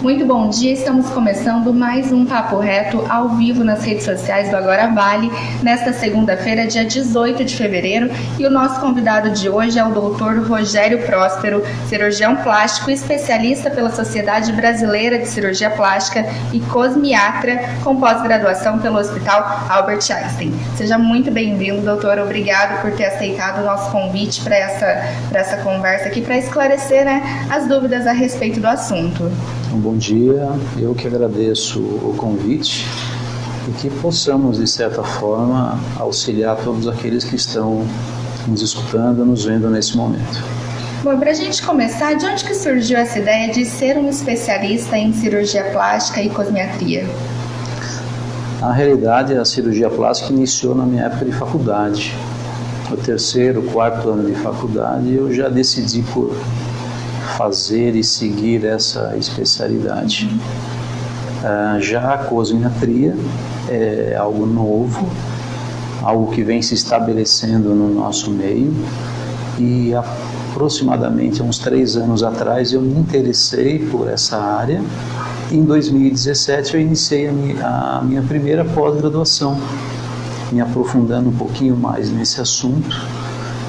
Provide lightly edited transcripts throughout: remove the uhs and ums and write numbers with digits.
Muito bom dia, estamos começando mais um Papo Reto ao vivo nas redes sociais do Agora Vale, nesta segunda-feira, dia 18 de fevereiro, e o nosso convidado de hoje é o Dr. Rogério Próspero, cirurgião plástico, especialista pela Sociedade Brasileira de Cirurgia Plástica e cosmiatra, com pós-graduação pelo Hospital Albert Einstein. Seja muito bem-vindo, doutor, obrigado por ter aceitado o nosso convite para essa conversa aqui, para esclarecer, as dúvidas a respeito do assunto. Bom dia, eu que agradeço o convite e que possamos, de certa forma, auxiliar todos aqueles que estão nos escutando, nos vendo nesse momento. Bom, para a gente começar, de onde que surgiu essa ideia de ser um especialista em cirurgia plástica e cosmiatria? Na realidade, a cirurgia plástica iniciou na minha época de faculdade. No terceiro, quarto ano de faculdade, eu já decidi por fazer e seguir essa especialidade. Já a cosmiatria é algo novo, algo que vem se estabelecendo no nosso meio, e aproximadamente há uns 3 anos atrás eu me interessei por essa área. Em 2017 eu iniciei a minha primeira pós-graduação, me aprofundando um pouquinho mais nesse assunto,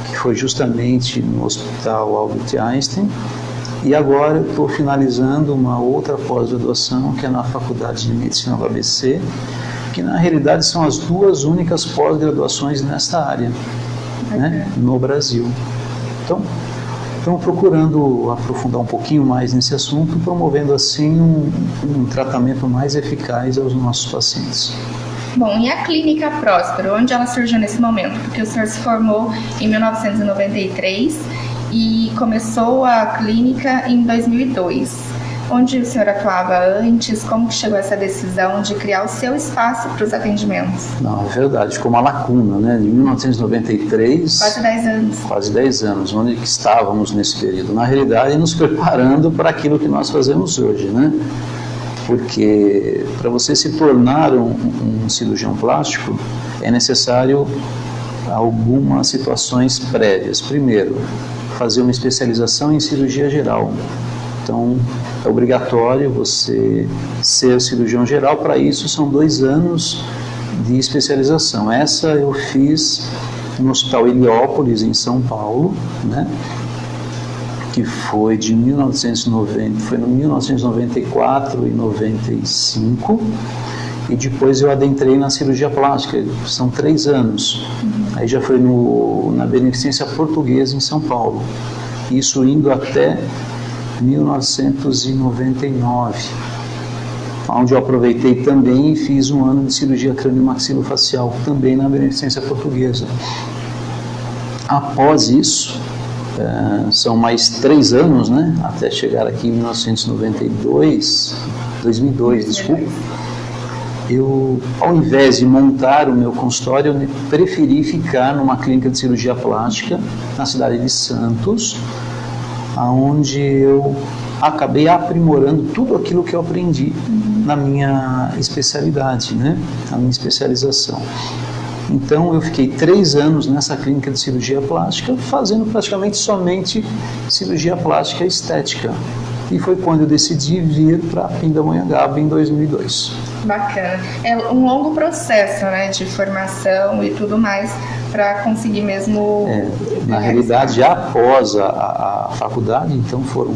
que foi justamente no Hospital Albert Einstein. E agora eu estou finalizando uma outra pós-graduação, que é na Faculdade de Medicina do ABC, que na realidade são as 2 únicas pós-graduações nesta área, no Brasil. Então, estamos procurando aprofundar um pouquinho mais nesse assunto, promovendo assim um tratamento mais eficaz aos nossos pacientes. Bom, e a Clínica Próspero, onde ela surgiu nesse momento? Porque o senhor se formou em 1993 e começou a clínica em 2002. Onde o senhor atuava antes? Como que chegou essa decisão de criar o seu espaço para os atendimentos? Não, é verdade, ficou uma lacuna, De 1993... Quase 10 anos. Quase 10 anos, onde estávamos nesse período? Na realidade, nos preparando para aquilo que nós fazemos hoje, Porque para você se tornar um cirurgião plástico, é necessário algumas situações prévias. Primeiro, fazer uma especialização em cirurgia geral. Então, é obrigatório você ser cirurgião geral. Para isso, são 2 anos de especialização. Essa eu fiz no Hospital Heliópolis, em São Paulo, que foi de 1990, foi no 1994 e 95, e depois eu adentrei na cirurgia plástica, são 3 anos. Aí já foi na Beneficência Portuguesa, em São Paulo, isso indo até 1999, onde eu aproveitei também e fiz 1 ano de cirurgia crânio-maxilofacial, também na Beneficência Portuguesa. Após isso, são mais 3 anos, até chegar aqui em 2002, eu, ao invés de montar o meu consultório, eu preferi ficar numa clínica de cirurgia plástica na cidade de Santos, onde eu acabei aprimorando tudo aquilo que eu aprendi na minha especialidade, na minha especialização. Então, eu fiquei 3 anos nessa clínica de cirurgia plástica, fazendo praticamente somente cirurgia plástica estética. E foi quando eu decidi vir para Pindamonhangaba em 2002. Bacana. É um longo processo, de formação e tudo mais, para conseguir mesmo... Na realidade, após a faculdade, então foram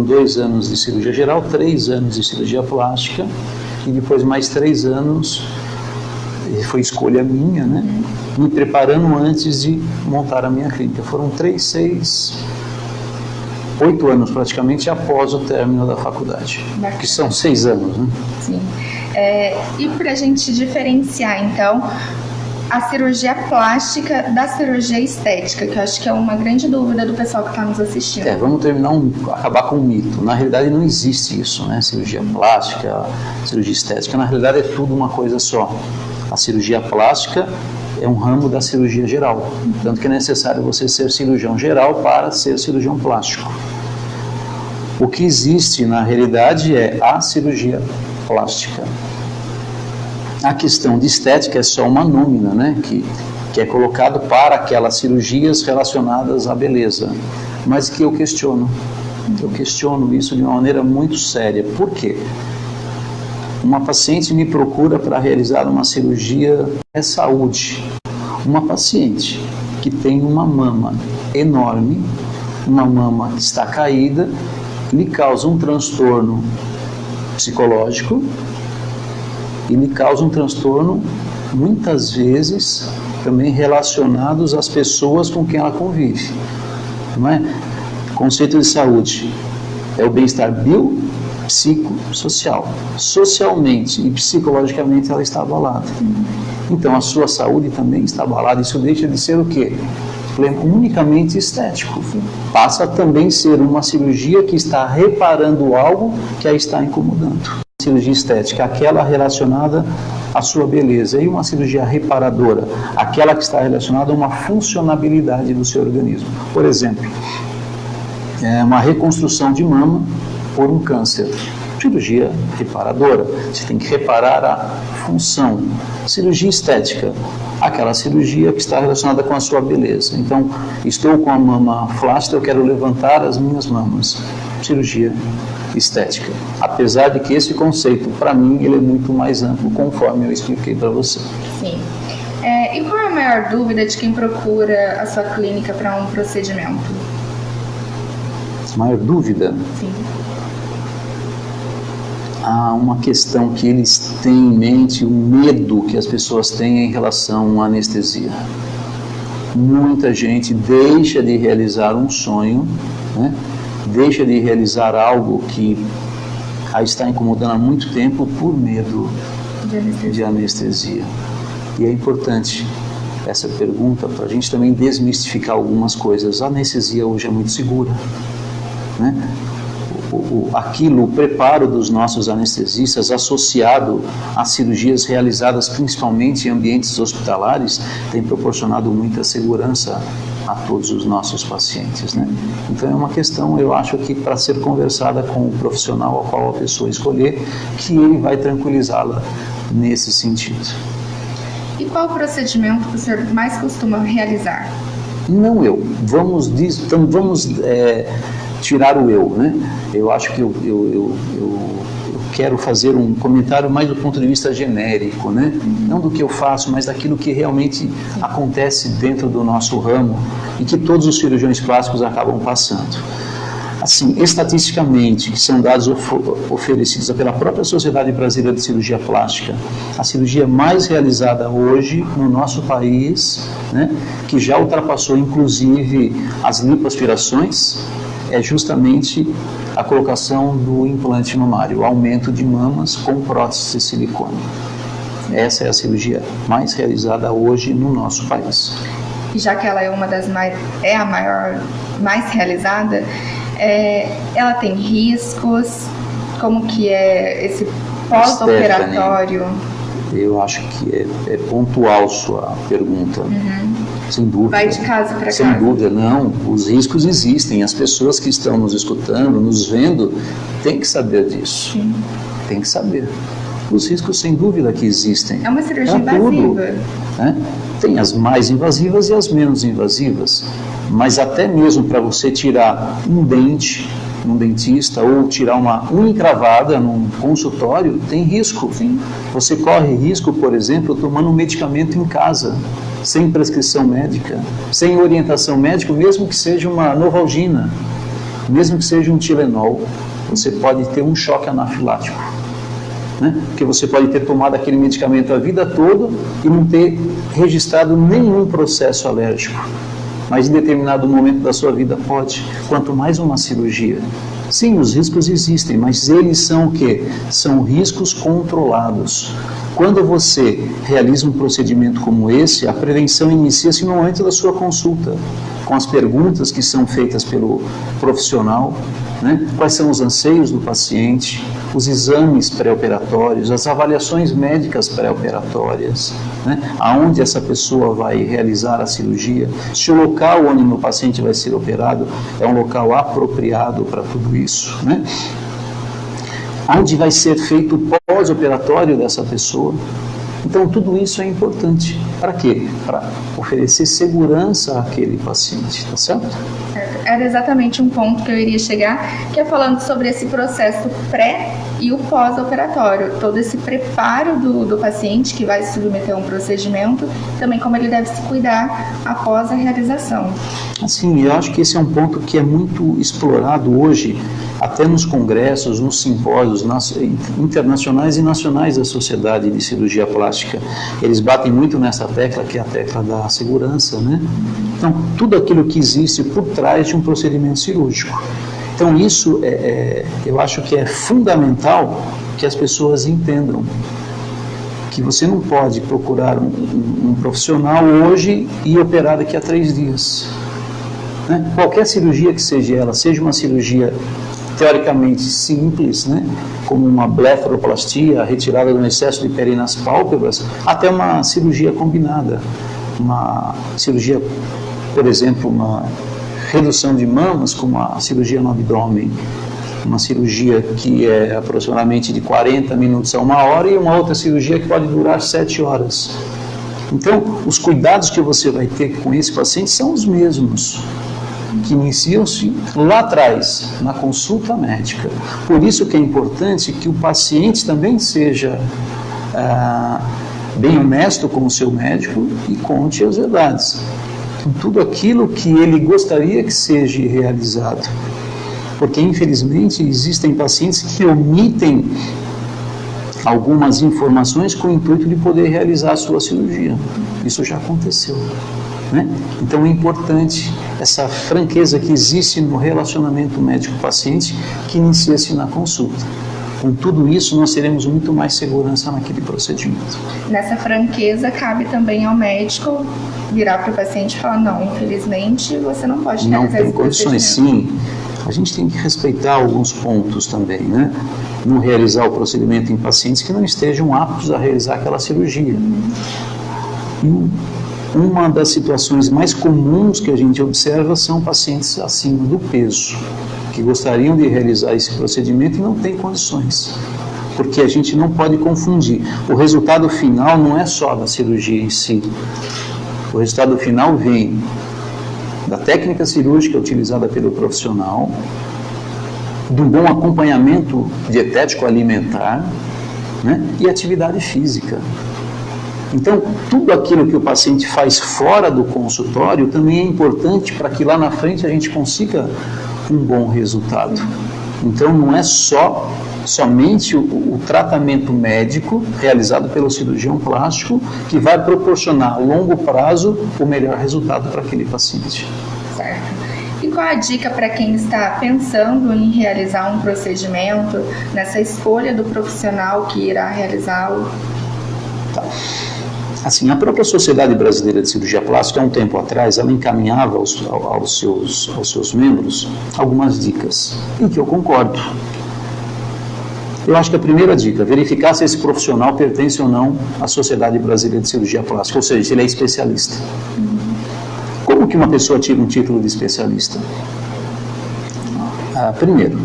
2 anos de cirurgia geral, 3 anos de cirurgia plástica, e depois mais 3 anos... Foi escolha minha, me preparando antes de montar a minha clínica. Foram 8 anos praticamente após o término da faculdade, que são 6 anos. Sim. E para a gente diferenciar, então, a cirurgia plástica da cirurgia estética, que eu acho que é uma grande dúvida do pessoal que está nos assistindo. Vamos acabar com um mito. Na realidade não existe isso, cirurgia plástica, cirurgia estética. Na realidade é tudo uma coisa só. A cirurgia plástica é um ramo da cirurgia geral, tanto que é necessário você ser cirurgião geral para ser cirurgião plástico. O que existe na realidade é a cirurgia plástica. A questão de estética é só uma nómina, que é colocado para aquelas cirurgias relacionadas à beleza, mas que eu questiono. Eu questiono isso de uma maneira muito séria. Por quê? Uma paciente me procura para realizar uma cirurgia de saúde. Uma paciente que tem uma mama enorme, uma mama que está caída, lhe causa um transtorno psicológico e lhe causa um transtorno, muitas vezes, também relacionados às pessoas com quem ela convive. Não é? Conceito de saúde é o bem-estar biopsicossocial. Socialmente e psicologicamente ela está abalada. Então a sua saúde também está abalada. Isso deixa de ser o quê? Unicamente estético. Passa a também ser uma cirurgia que está reparando algo que a está incomodando. Cirurgia estética, aquela relacionada à sua beleza, e uma cirurgia reparadora, aquela que está relacionada a uma funcionabilidade do seu organismo. Por exemplo, uma reconstrução de mama por um câncer. Cirurgia reparadora, você tem que reparar a função. Cirurgia estética, aquela cirurgia que está relacionada com a sua beleza. Então, estou com a mama flácida, eu quero levantar as minhas mamas. Cirurgia estética. Apesar de que esse conceito, para mim, ele é muito mais amplo, conforme eu expliquei para você. Sim. E qual é a maior dúvida de quem procura a sua clínica para um procedimento? A maior dúvida? Sim. Há uma questão que eles têm em mente, o medo que as pessoas têm em relação à anestesia. Muita gente deixa de realizar um sonho, né? Deixa de realizar algo que a está incomodando há muito tempo por medo de anestesia. E é importante essa pergunta para a gente também desmistificar algumas coisas. A anestesia hoje é muito segura, né? O preparo dos nossos anestesistas associado às cirurgias realizadas principalmente em ambientes hospitalares tem proporcionado muita segurança a todos os nossos pacientes, né? Então é uma questão, eu acho que para ser conversada com o profissional ao qual a pessoa escolher, que ele vai tranquilizá-la nesse sentido. E qual procedimento que o senhor mais costuma realizar? Não eu. Vamos tirar o eu, né? Eu acho que eu quero fazer um comentário mais do ponto de vista genérico, né? Não do que eu faço, mas daquilo que realmente acontece dentro do nosso ramo e que todos os cirurgiões plásticos acabam passando. Assim, estatisticamente, que são dados oferecidos pela própria Sociedade Brasileira de Cirurgia Plástica, a cirurgia mais realizada hoje no nosso país, né, que já ultrapassou inclusive as lipoaspirações, é justamente a colocação do implante mamário, o aumento de mamas com prótese de silicone. Essa é a cirurgia mais realizada hoje no nosso país. E já que ela é a maior, mais realizada, ela tem riscos? Como que é esse pós-operatório? Eu acho que é pontual sua pergunta. Sem dúvida. Vai de casa para casa? Sem dúvida, não. Os riscos existem. As pessoas que estão nos escutando, nos vendo, têm que saber disso. Sim. Tem que saber. Os riscos, sem dúvida, que existem. É uma cirurgia invasiva. Né? Tem as mais invasivas e as menos invasivas. Mas até mesmo para você tirar um dente num dentista ou tirar uma unha encravada num consultório, tem risco. Sim. Você corre risco, por exemplo, tomando um medicamento em casa, sem prescrição médica, sem orientação médica, mesmo que seja uma Novalgina, mesmo que seja um Tilenol, você pode ter um choque anafilático, né? Porque você pode ter tomado aquele medicamento a vida toda e não ter registrado nenhum processo alérgico. Mas em determinado momento da sua vida pode, quanto mais uma cirurgia. Sim, os riscos existem, mas eles são o quê? São riscos controlados. Quando você realiza um procedimento como esse, a prevenção inicia-se no momento da sua consulta, com as perguntas que são feitas pelo profissional, né? Quais são os anseios do paciente, os exames pré-operatórios, as avaliações médicas pré-operatórias, né? Aonde essa pessoa vai realizar a cirurgia, se o local onde o paciente vai ser operado é um local apropriado para tudo isso, né? Onde vai ser feito o pós-operatório dessa pessoa. Então, tudo isso é importante. Para quê? Para oferecer segurança àquele paciente, tá certo? Certo. era exatamente um ponto que eu iria chegar, que é falando sobre esse processo pré e o pós-operatório, todo esse preparo do paciente que vai se submeter a um procedimento, também como ele deve se cuidar após a realização. Assim, eu acho que esse é um ponto que é muito explorado hoje, até nos congressos, nos simpósios internacionais e nacionais da Sociedade de Cirurgia Plástica. Eles batem muito nessa tecla, que é a tecla da segurança, né? Então, tudo aquilo que existe por trás de um procedimento cirúrgico. Então, isso eu acho que é fundamental que as pessoas entendam que você não pode procurar um profissional hoje e operar daqui a 3 dias. Né? Qualquer cirurgia que seja ela, seja uma cirurgia teoricamente simples, né? Como uma blefaroplastia, a retirada do excesso de pele nas pálpebras, até uma cirurgia combinada, uma cirurgia, por exemplo, uma redução de mamas, como a cirurgia no abdômen, uma cirurgia que é aproximadamente de 40 minutos a 1 hora e uma outra cirurgia que pode durar 7 horas. Então, os cuidados que você vai ter com esse paciente são os mesmos que iniciam-se lá atrás, na consulta médica. Por isso que é importante que o paciente também seja bem honesto com o seu médico e conte as verdades. Então, tudo aquilo que ele gostaria que seja realizado. Porque, infelizmente, existem pacientes que omitem algumas informações com o intuito de poder realizar a sua cirurgia. Isso já aconteceu. Né? Então é importante essa franqueza que existe no relacionamento médico-paciente que inicia-se na consulta. Com tudo isso, nós teremos muito mais segurança naquele procedimento. Nessa franqueza, cabe também ao médico virar para o paciente e falar: não, infelizmente, você não pode realizar esse procedimento. Não tem condições, sim. A gente tem que respeitar alguns pontos também, né? Não realizar o procedimento em pacientes que não estejam aptos a realizar aquela cirurgia. Uma das situações mais comuns que a gente observa são pacientes acima do peso, que gostariam de realizar esse procedimento e não têm condições. Porque a gente não pode confundir. O resultado final não é só da cirurgia em si. O resultado final vem da técnica cirúrgica utilizada pelo profissional, de um bom acompanhamento dietético alimentar, né, e atividade física. Então, tudo aquilo que o paciente faz fora do consultório também é importante para que lá na frente a gente consiga um bom resultado. Então, não é somente o tratamento médico realizado pelo cirurgião plástico que vai proporcionar a longo prazo o melhor resultado para aquele paciente. Certo. E qual a dica para quem está pensando em realizar um procedimento, nessa escolha do profissional que irá realizá-lo? Tá. Assim, a própria Sociedade Brasileira de Cirurgia Plástica, há um tempo atrás, ela encaminhava aos seus membros algumas dicas, em que eu concordo. Eu acho que a primeira dica, verificar se esse profissional pertence ou não à Sociedade Brasileira de Cirurgia Plástica, ou seja, se ele é especialista. Como que uma pessoa tira um título de especialista? Primeiro,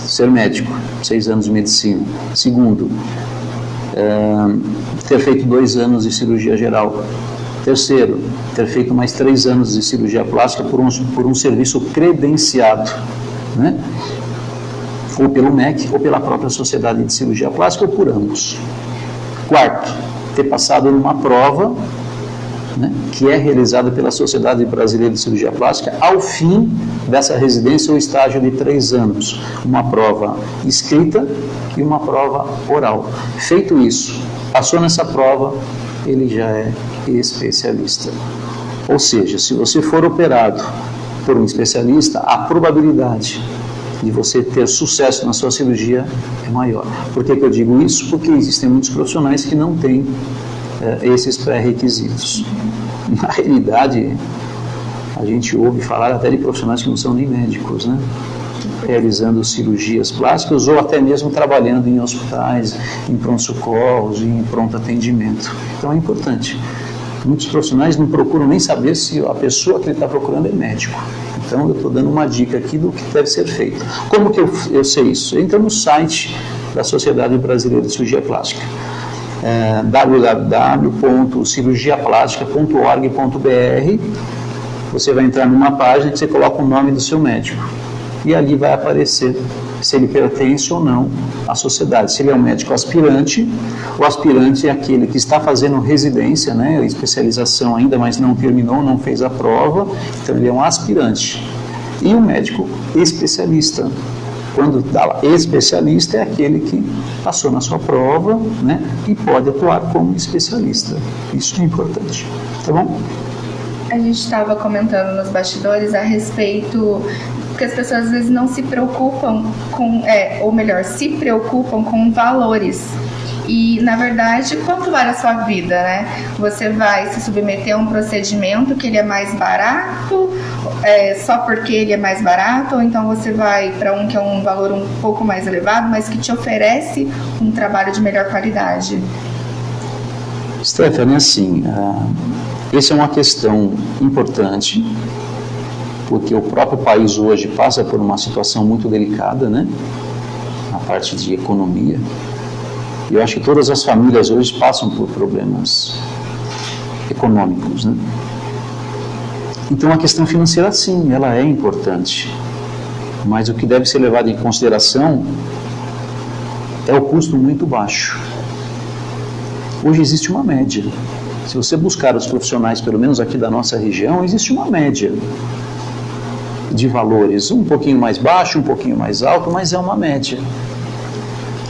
ser médico, 6 anos de medicina. Segundo, ter feito 2 anos de cirurgia geral. Terceiro, ter feito mais 3 anos de cirurgia plástica por um serviço credenciado, né? Ou pelo MEC, ou pela própria Sociedade de Cirurgia Plástica, ou por ambos. Quarto, ter passado numa prova, né, que é realizada pela Sociedade Brasileira de Cirurgia Plástica ao fim dessa residência ou estágio de 3 anos. Uma prova escrita e uma prova oral. Feito isso, passou nessa prova, ele já é especialista. Ou seja, se você for operado por um especialista, a probabilidade de você ter sucesso na sua cirurgia é maior. Por que eu digo isso? Porque existem muitos profissionais que não têm esses pré-requisitos. Na realidade, a gente ouve falar até de profissionais que não são nem médicos, né? Realizando cirurgias plásticas ou até mesmo trabalhando em hospitais, em pronto-socorros, em pronto atendimento. Então é importante. Muitos profissionais não procuram nem saber se a pessoa que ele está procurando é médico. Então eu estou dando uma dica aqui do que deve ser feito. Como que eu sei isso? Entra no site da Sociedade Brasileira de Cirurgia Plástica, www.cirurgiaplástica.org.br, Você vai entrar numa página que você coloca o nome do seu médico. E ali vai aparecer se ele pertence ou não à sociedade. Se ele é um médico aspirante, o aspirante é aquele que está fazendo residência, né, especialização ainda, mas não terminou, não fez a prova, então ele é um aspirante. E o médico especialista. Quando dá lá, especialista é aquele que passou na sua prova, né, e pode atuar como especialista. Isso é importante, tá bom? A gente estava comentando nos bastidores a respeito que as pessoas às vezes não se preocupam com, ou melhor, se preocupam com valores. E, na verdade, quanto vale a sua vida, né? Você vai se submeter a um procedimento que ele é mais barato, só porque ele é mais barato, ou então você vai para um que é um valor um pouco mais elevado, mas que te oferece um trabalho de melhor qualidade. Stephanie, assim, essa é uma questão importante, porque o próprio país hoje passa por uma situação muito delicada, né? Na parte de economia. E eu acho que todas as famílias hoje passam por problemas econômicos, né? Então a questão financeira, sim, ela é importante. Mas o que deve ser levado em consideração é o custo muito baixo. Hoje existe uma média. Se você buscar os profissionais, pelo menos aqui da nossa região, existe uma média de valores, um pouquinho mais baixo, um pouquinho mais alto, mas é uma média.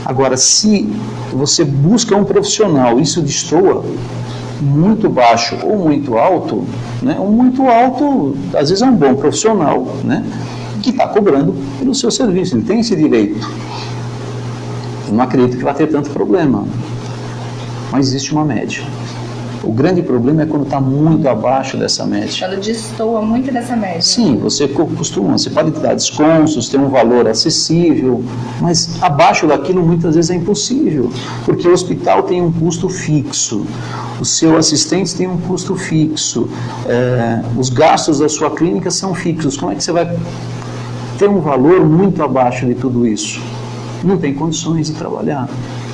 Agora, se você busca um profissional, isso destoa muito baixo ou muito alto, né? O muito alto, às vezes, é um bom profissional, né? Que está cobrando pelo seu serviço, ele tem esse direito. Eu não acredito que vai ter tanto problema, mas existe uma média. O grande problema é quando está muito abaixo dessa média. Quando destoa muito dessa média. Sim, você pode dar descontos, ter um valor acessível, mas abaixo daquilo muitas vezes é impossível, porque o hospital tem um custo fixo, o seu assistente tem um custo fixo, os gastos da sua clínica são fixos. Como é que você vai ter um valor muito abaixo de tudo isso? Não tem condições de trabalhar.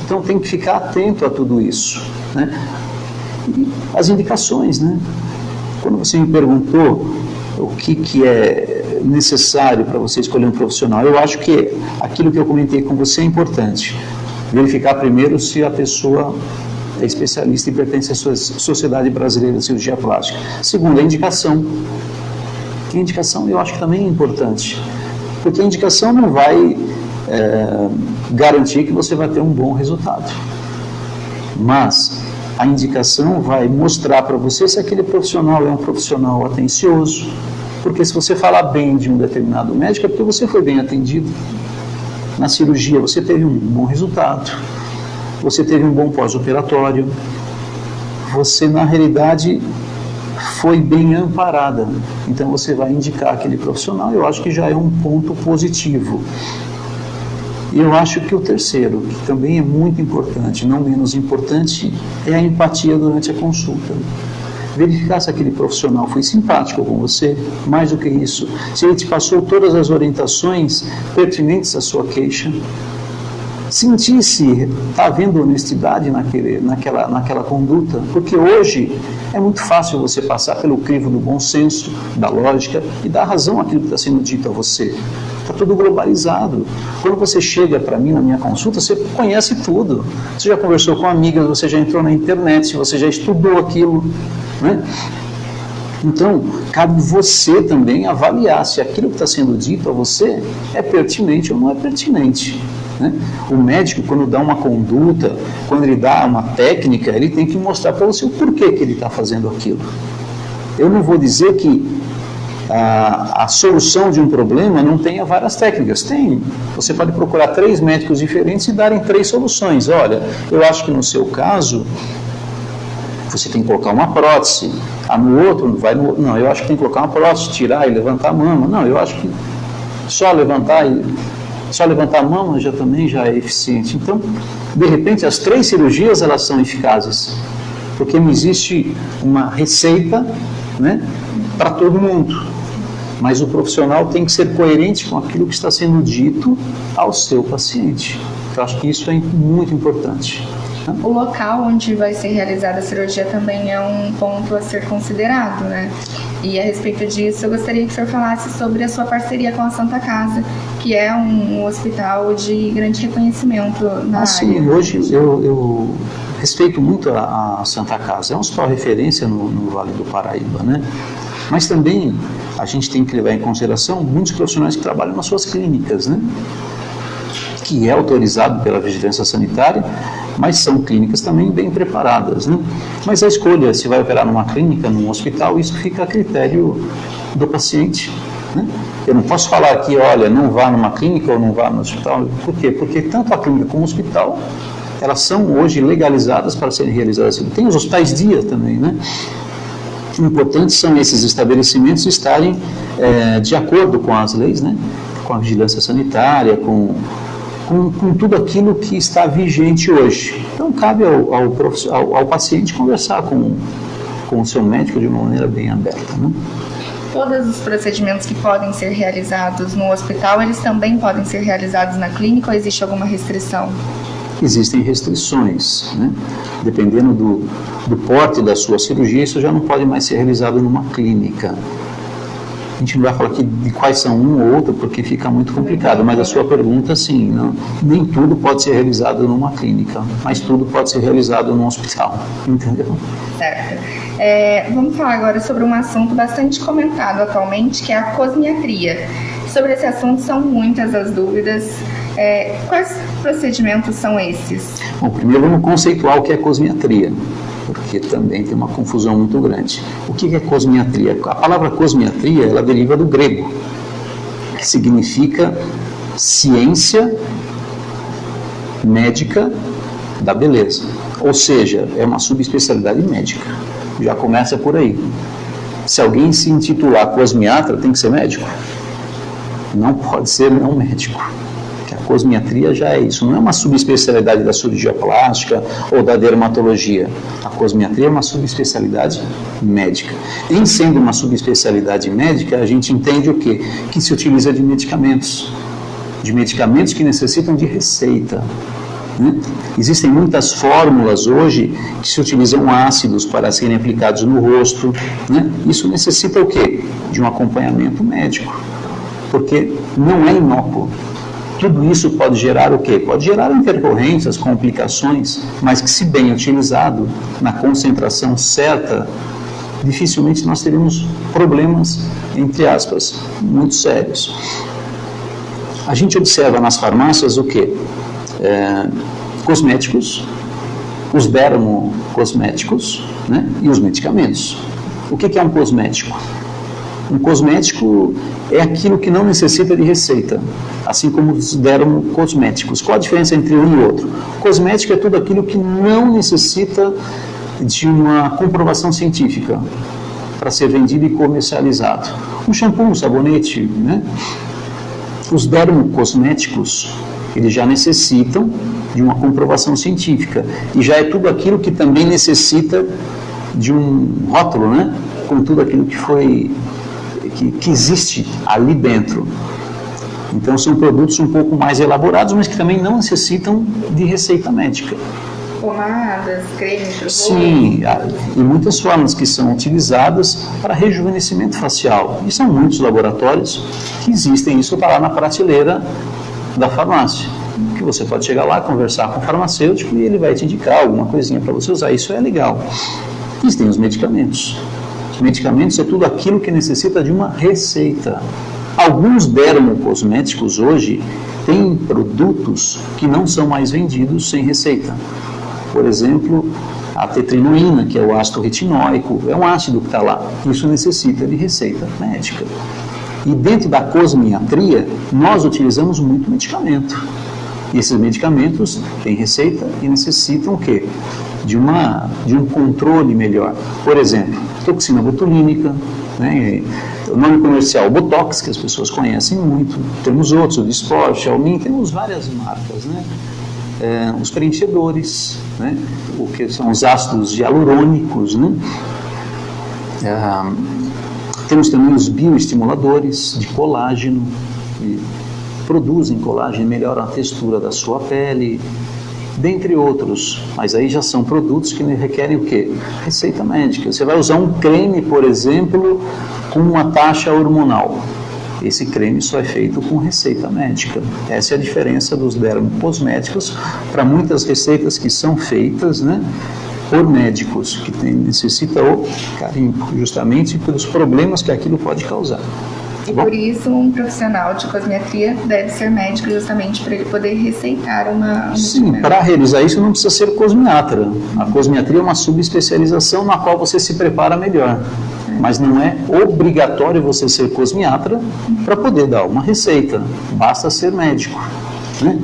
Então tem que ficar atento a tudo isso, né? E as indicações, né? Quando você me perguntou o que é necessário para você escolher um profissional, eu acho que aquilo que eu comentei com você é importante. Verificar primeiro se a pessoa é especialista e pertence à Sociedade Brasileira de Cirurgia Plástica. Segundo, a indicação. A indicação eu acho que também é importante, porque a indicação não vai garantir que você vai ter um bom resultado, mas a indicação vai mostrar para você se aquele profissional é um profissional atencioso, porque se você falar bem de um determinado médico é porque você foi bem atendido. Na cirurgia você teve um bom resultado, você teve um bom pós-operatório, você na realidade foi bem amparada, então você vai indicar aquele profissional. Eu acho que já é um ponto positivo. E eu acho que o terceiro, que também é muito importante, não menos importante, é a empatia durante a consulta. Verificar se aquele profissional foi simpático com você, mais do que isso, se ele te passou todas as orientações pertinentes à sua queixa, sentir se está havendo honestidade naquela conduta, porque hoje é muito fácil você passar pelo crivo do bom senso, da lógica e da razão àquilo que está sendo dito a você. Está tudo globalizado. Quando você chega para mim na minha consulta, você conhece tudo. Você já conversou com amigas, você já entrou na internet, você já estudou aquilo, né? Então, cabe você também avaliar se aquilo que está sendo dito a você é pertinente ou não é pertinente, né? O médico, quando dá uma conduta, quando ele dá uma técnica, ele tem que mostrar para você o porquê que ele está fazendo aquilo. Eu não vou dizer que a solução de um problema não tenha várias técnicas. Tem. Você pode procurar 3 médicos diferentes e darem 3 soluções. Olha, eu acho que no seu caso você tem que colocar uma prótese. No outro, não, eu acho que tem que colocar uma prótese, tirar e levantar a mama. Não, eu acho que só levantar a mama já é eficiente. Então, de repente, as 3 cirurgias elas são eficazes, porque não existe uma receita, né, para todo mundo. Mas o profissional tem que ser coerente com aquilo que está sendo dito ao seu paciente. Eu acho que isso é muito importante. O local onde vai ser realizada a cirurgia também é um ponto a ser considerado, né? E a respeito disso, eu gostaria que o senhor falasse sobre a sua parceria com a Santa Casa, que é um hospital de grande reconhecimento na área. Sim, hoje eu respeito muito a Santa Casa. É um hospital referência no Vale do Paraíba, né? Mas também a gente tem que levar em consideração muitos profissionais que trabalham nas suas clínicas, né? Que é autorizado pela vigilância sanitária, mas são clínicas também bem preparadas, né? Mas a escolha se vai operar numa clínica, num hospital, isso fica a critério do paciente, né? Eu não posso falar aqui, olha, não vá numa clínica ou não vá no hospital. Por quê? Porque tanto a clínica como o hospital, elas são hoje legalizadas para serem realizadas. Tem os hospitais dia também, né? Importantes são esses estabelecimentos estarem de acordo com as leis, né? Com a vigilância sanitária, com tudo aquilo que está vigente hoje. Então, cabe ao paciente conversar com o seu médico de uma maneira bem aberta, né? Todos os procedimentos que podem ser realizados no hospital, eles também podem ser realizados na clínica ou existe alguma restrição? Existem restrições, né? Dependendo do porte da sua cirurgia, isso já não pode mais ser realizado numa clínica. A gente não vai falar aqui de quais são um ou outro, porque fica muito complicado, mas a sua pergunta, sim, nem tudo pode ser realizado numa clínica, mas tudo pode ser realizado num hospital, entendeu? Certo. Vamos falar agora sobre um assunto bastante comentado atualmente, que é a cosmiatria. Sobre esse assunto são muitas as dúvidas. Quais procedimentos são esses? Bom, primeiro vamos conceituar o que é cosmiatria, porque também tem uma confusão muito grande. O que é cosmiatria? A palavra cosmiatria, ela deriva do grego, que significa ciência médica da beleza. Ou seja, é uma subespecialidade médica. Já começa por aí. Se alguém se intitular cosmiatra, tem que ser médico? Não pode ser não médico. A cosmiatria já é isso, não é uma subespecialidade da cirurgia plástica ou da dermatologia. A cosmiatria é uma subespecialidade médica. Em sendo uma subespecialidade médica, a gente entende o quê? Que se utiliza de medicamentos que necessitam de receita, né? Existem muitas fórmulas hoje que se utilizam ácidos para serem aplicados no rosto, né? Isso necessita o quê? De um acompanhamento médico, porque não é inócuo. Tudo isso pode gerar o quê? Pode gerar intercorrências, complicações, mas que, se bem utilizado na concentração certa, dificilmente nós teremos problemas, entre aspas, muito sérios. A gente observa nas farmácias o quê? Cosméticos, os dermocosméticos, né? E os medicamentos. O que é um cosmético? Um cosmético é aquilo que não necessita de receita, assim como os dermocosméticos. Qual a diferença entre um e outro? Cosmético é tudo aquilo que não necessita de uma comprovação científica para ser vendido e comercializado. Um shampoo, um sabonete, né? Os dermocosméticos, eles já necessitam de uma comprovação científica e já é tudo aquilo que também necessita de um rótulo, né? Com tudo aquilo que existe ali dentro. Então são produtos um pouco mais elaborados, mas que também não necessitam de receita médica. Pomadas, cremes, sim, e muitas formas que são utilizadas para rejuvenescimento facial. E são muitos laboratórios que existem, isso está lá na prateleira da farmácia, que você pode chegar lá, conversar com o farmacêutico e ele vai te indicar alguma coisinha para você usar, isso é legal. Existem os medicamentos. Os medicamentos é tudo aquilo que necessita de uma receita. Alguns dermocosméticos hoje têm produtos que não são mais vendidos sem receita. Por exemplo, a tetrinoína, que é o ácido retinóico, é um ácido que está lá. Isso necessita de receita médica. E dentro da cosmiatria, nós utilizamos muito medicamento. E esses medicamentos têm receita e necessitam o quê? De um controle melhor. Por exemplo, toxina botulínica, né? O nome comercial Botox, que as pessoas conhecem muito. Temos outros, o Dysport, Xiaomi, temos várias marcas, né? Os preenchedores, né? O que são os ácidos hialurônicos, né? Temos também os bioestimuladores de colágeno, que produzem colágeno e melhoram a textura da sua pele. dentre outros. Mas aí já são produtos que requerem o quê? Receita médica. Você vai usar um creme, por exemplo, com uma taxa hormonal. Esse creme só é feito com receita médica. Essa é a diferença dos dermocosméticos para muitas receitas que são feitas, né, por médicos, que necessitam o carimbo, justamente pelos problemas que aquilo pode causar. E por isso um profissional de cosmetria deve ser médico, justamente para ele poder receitar uma Sim, para realizar isso não precisa ser cosmiatra. A cosmetria é uma subespecialização na qual você se prepara melhor. Mas não é obrigatório você ser cosmiatra para poder dar uma receita. Basta ser médico, né?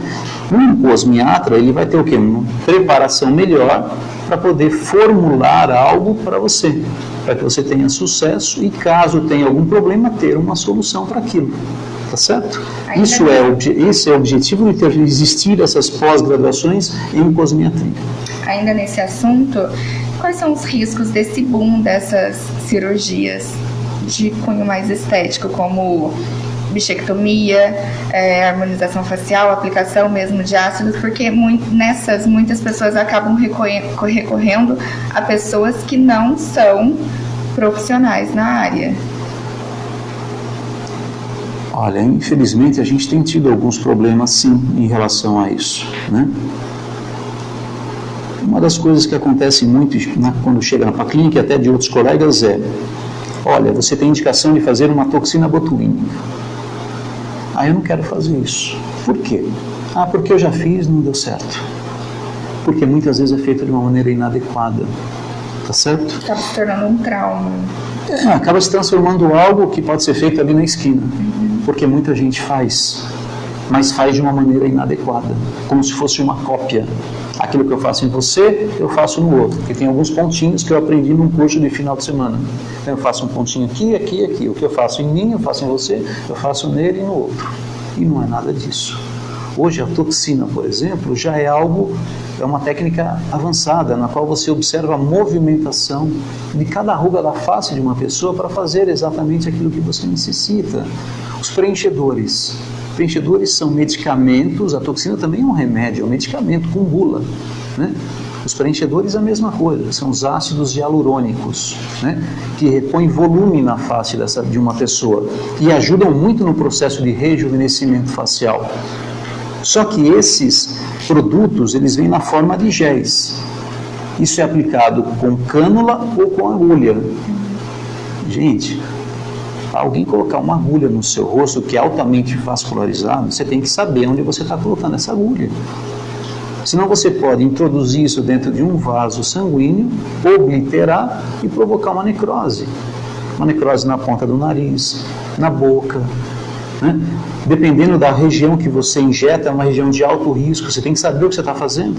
Um cosmiatra, ele vai ter o quê? Uma preparação melhor para poder formular algo para você, para que você tenha sucesso e, caso tenha algum problema, ter uma solução para aquilo. Tá certo? Esse é o objetivo de existir essas pós-graduações em cosmiatria. Ainda nesse assunto, quais são os riscos desse boom dessas cirurgias de cunho mais estético, como bichectomia, harmonização facial, aplicação mesmo de ácidos, porque muitas pessoas acabam recorrendo a pessoas que não são profissionais na área? Olha, infelizmente a gente tem tido alguns problemas sim em relação a isso, né? Uma das coisas que acontece muito, né, quando chega na clínica, até de outros colegas, olha, você tem indicação de fazer uma toxina botulínica. Eu não quero fazer isso. Por quê? Porque eu já fiz, não deu certo. Porque muitas vezes é feito de uma maneira inadequada. Tá certo? Acaba se tornando um trauma. Acaba se transformando algo que pode ser feito ali na esquina. Porque muita gente faz, mas faz de uma maneira inadequada, como se fosse uma cópia. Aquilo que eu faço em você, eu faço no outro, porque tem alguns pontinhos que eu aprendi num curso de final de semana. Então eu faço um pontinho aqui, aqui, aqui. O que eu faço em mim, eu faço em você, eu faço nele e no outro. E não é nada disso. Hoje a toxina, por exemplo, já é uma técnica avançada, na qual você observa a movimentação de cada ruga da face de uma pessoa para fazer exatamente aquilo que você necessita. Os preenchedores. Preenchedores são medicamentos, a toxina também é um remédio, é um medicamento com bula, né? Os preenchedores é a mesma coisa, são os ácidos hialurônicos, né, que repõem volume na face de uma pessoa e ajudam muito no processo de rejuvenescimento facial. Só que esses produtos, eles vêm na forma de géis. Isso é aplicado com cânula ou com agulha. Gente, alguém colocar uma agulha no seu rosto que é altamente vascularizado, você tem que saber onde você está colocando essa agulha. Senão você pode introduzir isso dentro de um vaso sanguíneo, obliterar e provocar uma necrose. Uma necrose na ponta do nariz, na boca, né? Dependendo da região que você injeta, é uma região de alto risco, você tem que saber o que você está fazendo.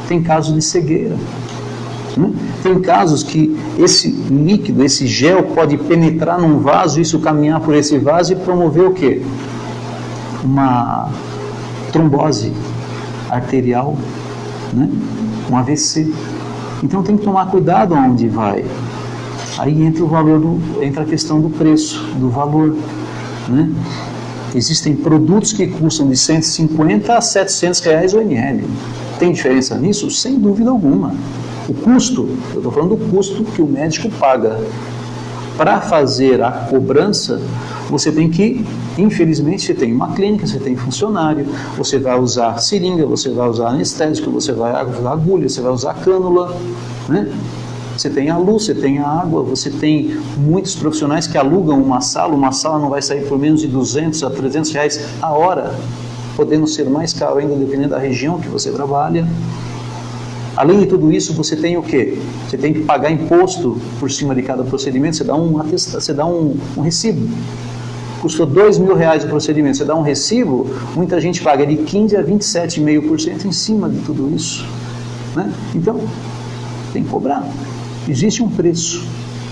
Tem casos de cegueira. Tem casos que esse líquido, esse gel pode penetrar num vaso, isso caminhar por esse vaso e promover o quê? Uma trombose arterial, né? Um AVC. Então tem que tomar cuidado aonde vai. Aí entra a questão do preço, do valor, né? Existem produtos que custam de 150 a 700 reais o ml. Tem diferença nisso? Sem dúvida alguma. O custo, eu estou falando do custo que o médico paga. Para fazer a cobrança, você tem que, infelizmente, você tem uma clínica, você tem funcionário, você vai usar seringa, você vai usar anestésico, você vai usar agulha, você vai usar cânula, né? Você tem a luz, você tem a água, você tem muitos profissionais que alugam uma sala não vai sair por menos de 200 a 300 reais a hora, podendo ser mais caro ainda dependendo da região que você trabalha. Além de tudo isso, você tem o quê? Você tem que pagar imposto por cima de cada procedimento, você dá um recibo. Custou R$2.000 o procedimento, você dá um recibo, muita gente paga de 15% a 27,5% em cima de tudo isso, né? Então, tem que cobrar. Existe um preço.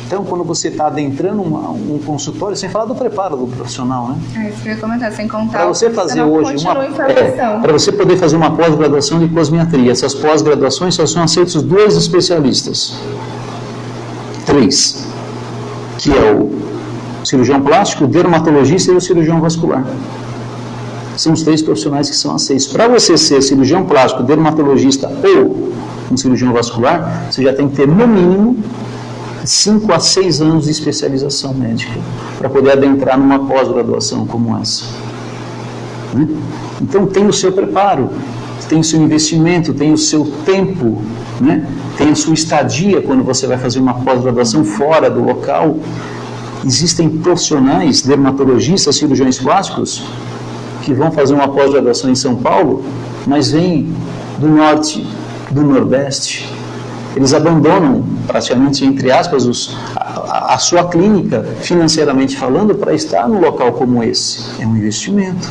Então, quando você está adentrando um consultório, sem falar do preparo do profissional, né? Isso que eu ia comentar, sem contar. Para você fazer hoje para você poder fazer uma pós-graduação de cosmiatria, essas pós-graduações só são aceitos 2 especialistas. 3, que é o cirurgião plástico, o dermatologista e o cirurgião vascular. São os 3 profissionais que são aceitos. Para você ser cirurgião plástico, dermatologista ou um cirurgião vascular, você já tem que ter, no mínimo, 5 a 6 anos de especialização médica para poder adentrar numa pós-graduação como essa. Né? Então, tem o seu preparo, tem o seu investimento, tem o seu tempo, né? Tem a sua estadia quando você vai fazer uma pós-graduação fora do local. Existem profissionais, dermatologistas, cirurgiões plásticos, que vão fazer uma pós-graduação em São Paulo, mas vêm do norte, do nordeste. Eles abandonam, praticamente, entre aspas, a sua clínica, financeiramente falando, para estar num local como esse. É um investimento.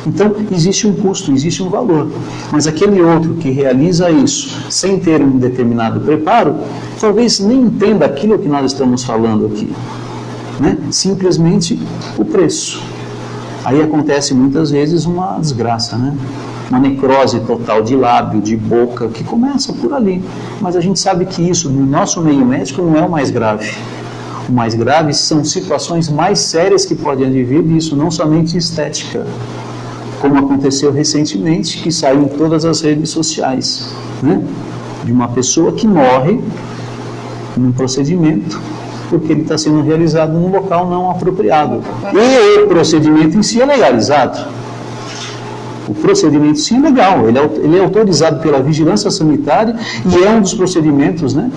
Então, existe um custo, existe um valor. Mas aquele outro que realiza isso sem ter um determinado preparo, talvez nem entenda aquilo que nós estamos falando aqui. Né? Simplesmente o preço. Aí acontece muitas vezes uma desgraça, né? Uma necrose total de lábio, de boca, que começa por ali. Mas a gente sabe que isso, no nosso meio médico, não é o mais grave. O mais grave são situações mais sérias que podem advir disso, não somente estética, como aconteceu recentemente, que saiu em todas as redes sociais, né? De uma pessoa que morre num procedimento porque ele está sendo realizado num local não apropriado. E o procedimento em si é legalizado. O procedimento sim é legal, ele é autorizado pela vigilância sanitária e é um dos procedimentos, né,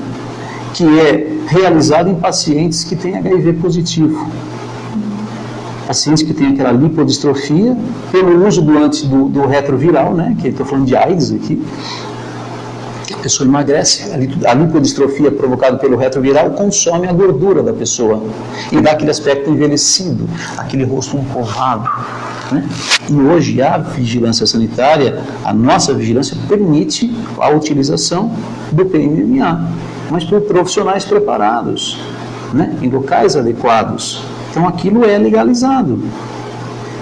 que é realizado em pacientes que têm HIV positivo. Pacientes que têm aquela lipodistrofia, pelo uso do retroviral, né, que estou falando de AIDS aqui, a pessoa emagrece, a lipodistrofia provocada pelo retroviral consome a gordura da pessoa e dá aquele aspecto envelhecido, aquele rosto encovado. Né? E hoje a vigilância sanitária, a nossa vigilância permite a utilização do PMMA, mas por profissionais preparados, né? Em locais adequados. Então aquilo é legalizado.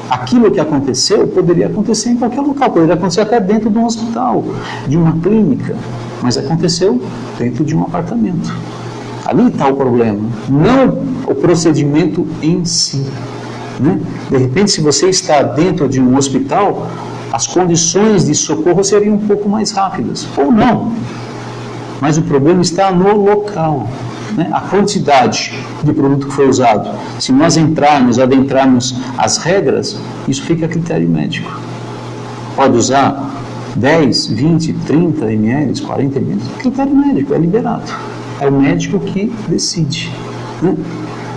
Aquilo que aconteceu poderia acontecer em qualquer local, poderia acontecer até dentro de um hospital, de uma clínica, mas aconteceu dentro de um apartamento. Ali está o problema, não o procedimento em si. Né? De repente, se você está dentro de um hospital, as condições de socorro seriam um pouco mais rápidas, ou não. Mas o problema está no local, né? A quantidade de produto que foi usado. Se nós adentrarmos as regras, isso fica a critério médico. Pode usar 10, 20, 30 ml, 40 ml, critério médico, é liberado. É o médico que decide. Né?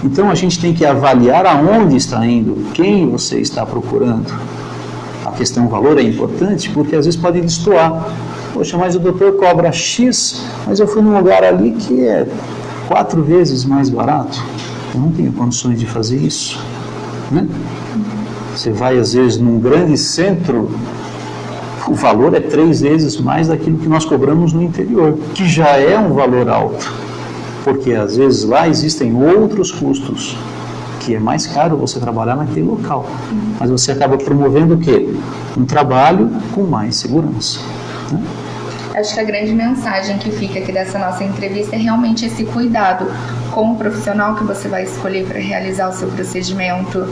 Então a gente tem que avaliar aonde está indo, quem você está procurando. A questão valor é importante porque às vezes pode destoar. Poxa, mas o doutor cobra X, mas eu fui num lugar ali que é 4 vezes mais barato. Eu não tenho condições de fazer isso. Né? Você vai às vezes num grande centro, o valor é 3 vezes mais daquilo que nós cobramos no interior, que já é um valor alto. Porque às vezes lá existem outros custos, que é mais caro você trabalhar naquele local. Mas você acaba promovendo o quê? Um trabalho com mais segurança. Né? Acho que a grande mensagem que fica aqui dessa nossa entrevista é realmente esse cuidado com o profissional que você vai escolher para realizar o seu procedimento,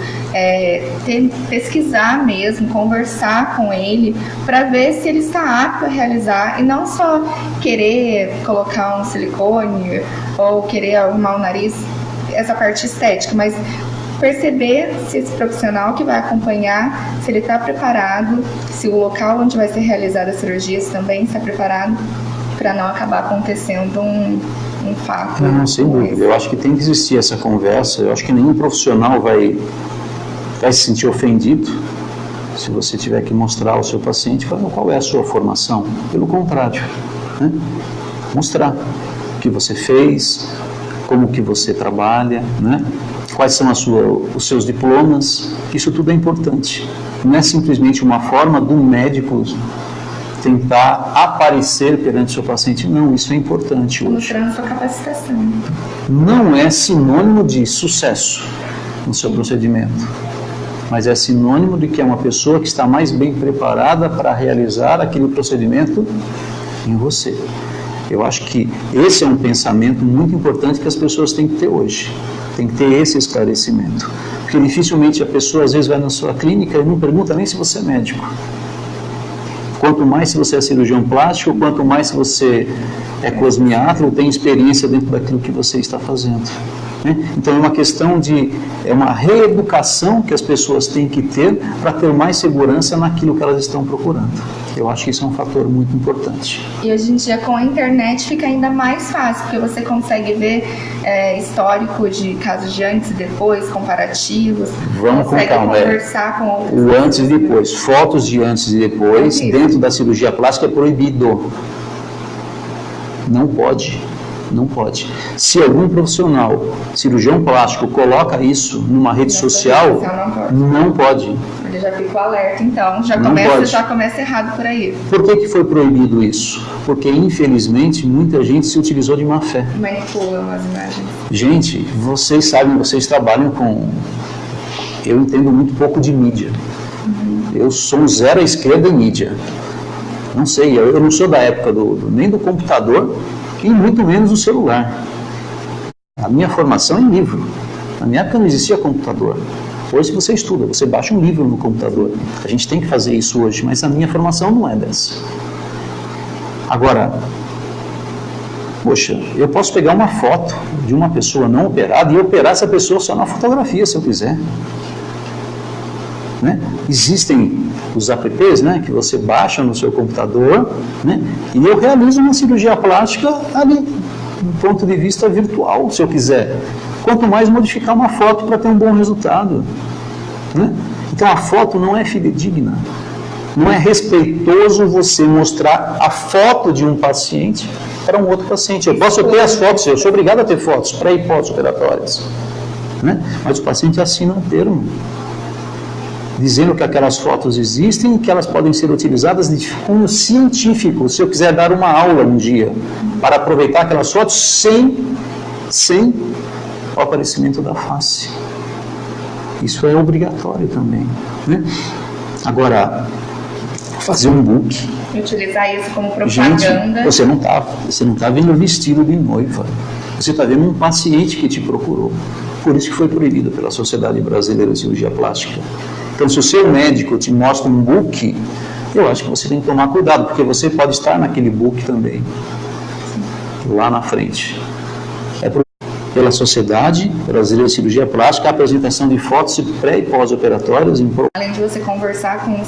pesquisar mesmo, conversar com ele, para ver se ele está apto a realizar e não só querer colocar um silicone ou querer arrumar o nariz, essa parte estética, mas perceber se esse profissional que vai acompanhar, se ele está preparado, se o local onde vai ser realizada a cirurgia também está preparado, para não acabar acontecendo um fato. Não, sem dúvida. Eu acho que tem que existir essa conversa. Eu acho que nenhum profissional vai se sentir ofendido se você tiver que mostrar ao seu paciente qual é a sua formação. Pelo contrário, né? Mostrar o que você fez, como que você trabalha, né? Quais são os seus diplomas. Isso tudo é importante. Não é simplesmente uma forma do médico tentar aparecer perante o seu paciente. Não, isso é importante hoje. Mostrando sua capacitação. Não é sinônimo de sucesso no seu procedimento, mas é sinônimo de que é uma pessoa que está mais bem preparada para realizar aquele procedimento em você. Eu acho que esse é um pensamento muito importante que as pessoas têm que ter hoje. Tem que ter esse esclarecimento. Porque dificilmente a pessoa às vezes vai na sua clínica e não pergunta nem se você é médico. Quanto mais se você é cirurgião plástico, quanto mais se você é cosmiatra ou tem experiência dentro daquilo que você está fazendo. Então é uma questão é uma reeducação que as pessoas têm que ter para ter mais segurança naquilo que elas estão procurando. Eu acho que isso é um fator muito importante. E hoje em dia com a internet fica ainda mais fácil, porque você consegue ver histórico de casos de antes e depois, comparativos. Vamos com calma, conversar com outras o antes e depois, fotos de antes e depois, dentro da cirurgia plástica é proibido. Não pode. Não pode. Se algum profissional, cirurgião plástico, coloca isso numa rede social, não pode. Ele já ficou alerta, então, já começa errado por aí. Por que foi proibido isso? Porque, infelizmente, muita gente se utilizou de má fé. Manipulam as imagens. Gente, vocês sabem, vocês trabalham com... Eu entendo muito pouco de mídia. Eu sou zero à esquerda em mídia. Não sei, eu não sou da época nem do computador, e muito menos o celular. A minha formação é em livro. Na minha época não existia computador. Hoje você estuda, você baixa um livro no computador. A gente tem que fazer isso hoje, mas a minha formação não é dessa. Agora, poxa, eu posso pegar uma foto de uma pessoa não operada e operar essa pessoa só na fotografia, se eu quiser. Né? Existem os apps, né, que você baixa no seu computador, né, e eu realizo uma cirurgia plástica ali, do ponto de vista virtual, se eu quiser. Quanto mais modificar uma foto para ter um bom resultado. Né? Então a foto não é fidedigna. Não é respeitoso você mostrar a foto de um paciente para um outro paciente. Eu posso ter as fotos, eu sou obrigado a ter fotos para hipóteses operatórias. Né? Mas o paciente assina um termo dizendo que aquelas fotos existem e que elas podem ser utilizadas de cunho científico, se eu quiser dar uma aula um dia, para aproveitar aquelas fotos sem o aparecimento da face. Isso é obrigatório também. Né? Agora, fazer um book... Utilizar isso como propaganda... Gente, você não tá vendo o vestido de noiva. Você está vendo um paciente que te procurou. Por isso que foi proibido pela Sociedade Brasileira de Cirurgia Plástica. Então, se o seu médico te mostra um book, eu acho que você tem que tomar cuidado, porque você pode estar naquele book também, lá na frente. É pela Sociedade Brasileira de Cirurgia Plástica a apresentação de fotos pré e pós-operatórias. Além de você conversar com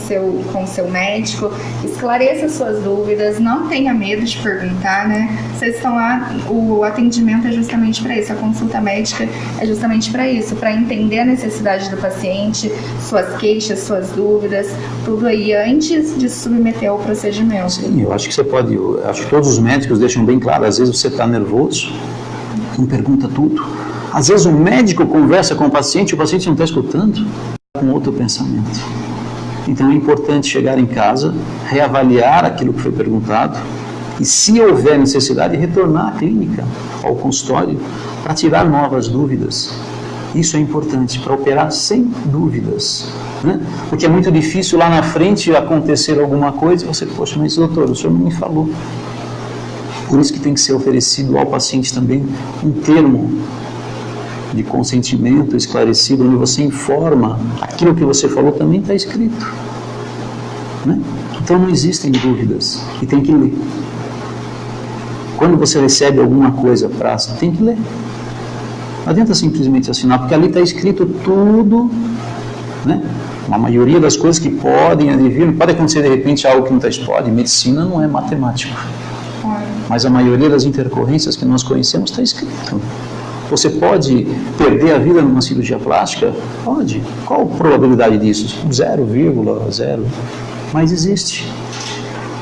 o seu médico, esclareça suas dúvidas, não tenha medo de perguntar, né? Vocês estão lá, o atendimento é justamente para isso, a consulta médica é justamente para isso, para entender a necessidade do paciente, suas queixas, suas dúvidas, tudo aí antes de submeter ao procedimento. Sim, eu acho que acho que todos os médicos deixam bem claro, às vezes você está nervoso, não pergunta tudo. Às vezes o médico conversa com o paciente não está escutando, com outro pensamento. Então é importante chegar em casa, reavaliar aquilo que foi perguntado e, se houver necessidade, retornar à clínica, ao consultório, para tirar novas dúvidas. Isso é importante, para operar sem dúvidas. Né? Porque é muito difícil lá na frente acontecer alguma coisa e você, poxa, mas doutor, o senhor não me falou. Por isso que tem que ser oferecido ao paciente também um termo de consentimento esclarecido, onde você informa aquilo que você falou também está escrito. Né? Então não existem dúvidas e tem que ler. Quando você recebe alguma coisa prática, tem que ler. Não adianta simplesmente assinar, porque ali está escrito tudo, né? A maioria das coisas que podem advir, pode acontecer de repente algo que não está explode. Medicina não é matemática. Mas a maioria das intercorrências que nós conhecemos está escrito. Você pode perder a vida numa cirurgia plástica? Pode. Qual a probabilidade disso? 0,0. Mas existe.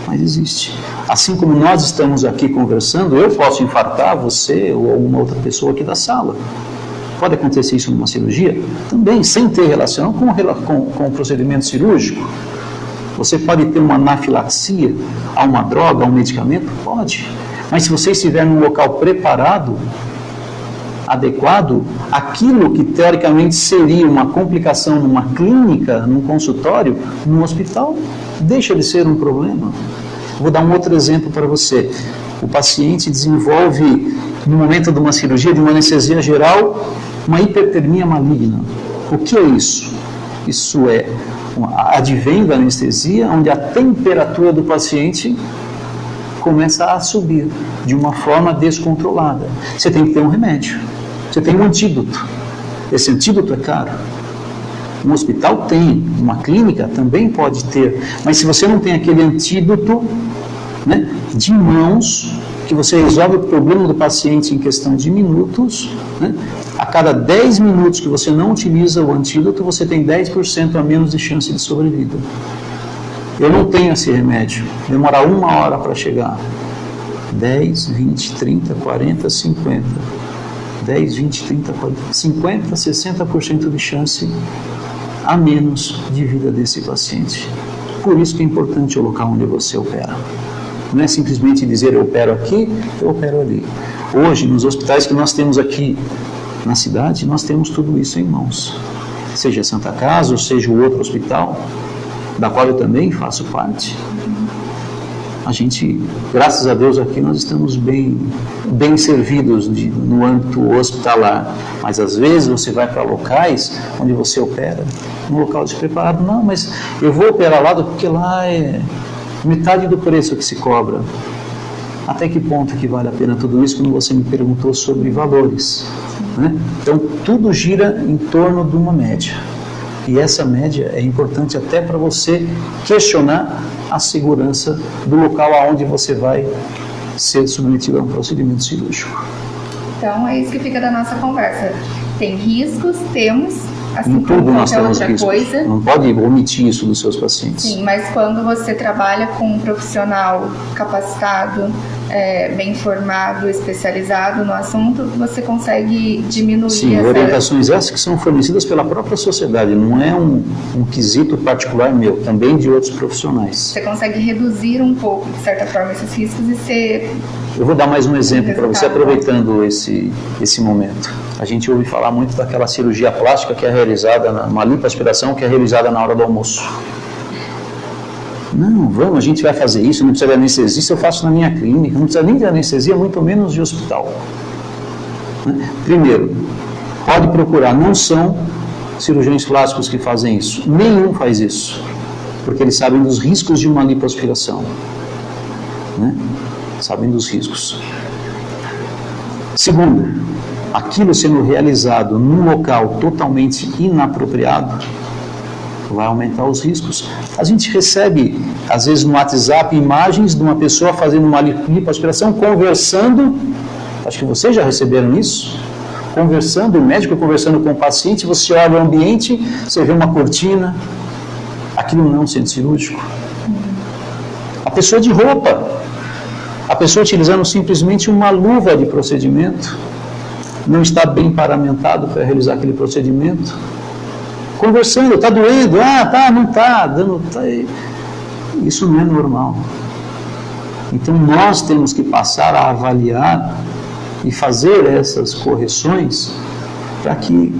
Mas existe. Assim como nós estamos aqui conversando, eu posso infartar você ou alguma outra pessoa aqui da sala. Pode acontecer isso numa cirurgia? Também, sem ter relação com o procedimento cirúrgico. Você pode ter uma anafilaxia a uma droga, a um medicamento? Pode. Mas se você estiver num local preparado, adequado, aquilo que teoricamente seria uma complicação numa clínica, num consultório, num hospital, deixa de ser um problema. Vou dar um outro exemplo para você. O paciente desenvolve, no momento de uma cirurgia, de uma anestesia geral, uma hipertermia maligna. O que é isso? Isso é advém da anestesia, onde a temperatura do paciente começa a subir de uma forma descontrolada. Você tem que ter um remédio, você tem um antídoto. Esse antídoto é caro. Um hospital tem, uma clínica também pode ter, mas se você não tem aquele antídoto, né, de mãos, que você resolve o problema do paciente em questão de minutos, né, a cada 10 minutos que você não utiliza o antídoto, você tem 10% a menos de chance de sobrevida. Eu não tenho esse remédio, demora 1 hora para chegar. 10, 20, 30, 40, 50. 10, 20, 30, 40, 50, 60% de chance a menos de vida desse paciente. Por isso que é importante o local onde você opera. Não é simplesmente dizer eu opero aqui, eu opero ali. Hoje, nos hospitais que nós temos aqui na cidade, nós temos tudo isso em mãos. Seja Santa Casa ou seja o outro hospital, da qual eu também faço parte. A gente, graças a Deus, aqui nós estamos bem servidos no âmbito hospitalar. Mas às vezes você vai para locais onde você opera, num local despreparado. Não, mas eu vou operar lá porque lá é metade do preço que se cobra. Até que ponto que vale a pena tudo isso, quando você me perguntou sobre valores, né? Então, tudo gira em torno de uma média. E essa média é importante até para você questionar a segurança do local aonde você vai ser submetido a um procedimento cirúrgico. Então, é isso que fica da nossa conversa. Tem riscos, temos, assim em como tudo nós qualquer temos outra riscos. coisa. Não pode omitir isso dos seus pacientes. Sim, mas quando você trabalha com um profissional capacitado, bem formado, especializado no assunto, você consegue diminuir Sim, orientações essas que são fornecidas pela própria sociedade, não é um quesito particular meu, também de outros profissionais. Você consegue reduzir um pouco, de certa forma, esses riscos e ser... Eu vou dar mais um exemplo para você, aproveitando esse momento. A gente ouve falar muito daquela cirurgia plástica que é realizada, uma lipoaspiração que é realizada na hora do almoço. Não, vamos, a gente vai fazer isso, não precisa de anestesista, eu faço na minha clínica, não precisa nem de anestesia, muito menos de hospital. Primeiro, pode procurar, não são cirurgiões plásticos que fazem isso, nenhum faz isso, porque eles sabem dos riscos de uma lipoaspiração, né? Sabem dos riscos. Segundo, aquilo sendo realizado num local totalmente inapropriado, vai aumentar os riscos. A gente recebe, às vezes no WhatsApp, imagens de uma pessoa fazendo uma lipoaspiração, conversando, acho que vocês já receberam isso, conversando, o médico conversando com o paciente, você olha o ambiente, você vê uma cortina, aquilo não é um centro cirúrgico. A pessoa de roupa, a pessoa utilizando simplesmente uma luva de procedimento, não está bem paramentado para realizar aquele procedimento, conversando, está doendo, não está, isso não é normal. Então nós temos que passar a avaliar e fazer essas correções para que